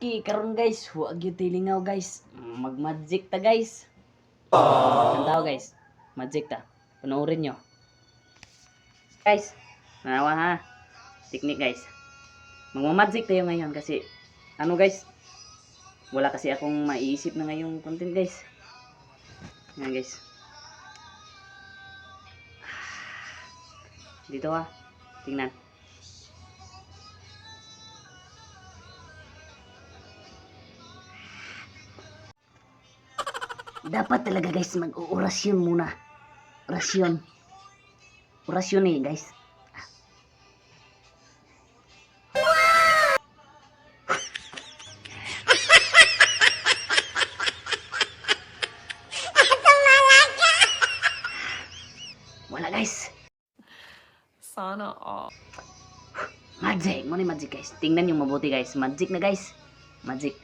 Karon guys, huwag yung tilingaw guys. Mag-magic ta guys. Ang tao guys, magic ta. Panoorin nyo. Guys, nawa ha. Technique guys. Magmamagic tayo ngayon kasi, ano guys, wala kasi akong maiisip na ngayong content guys. Yan guys. Dito ha. Tingnan. Dapat talaga guys mag-orasyon muna. Orasyon. Orasyon eh guys. Wala guys. Sana all. Magic. Muna yung magic guys. Tingnan yung mabuti guys. Magic na guys. Magic.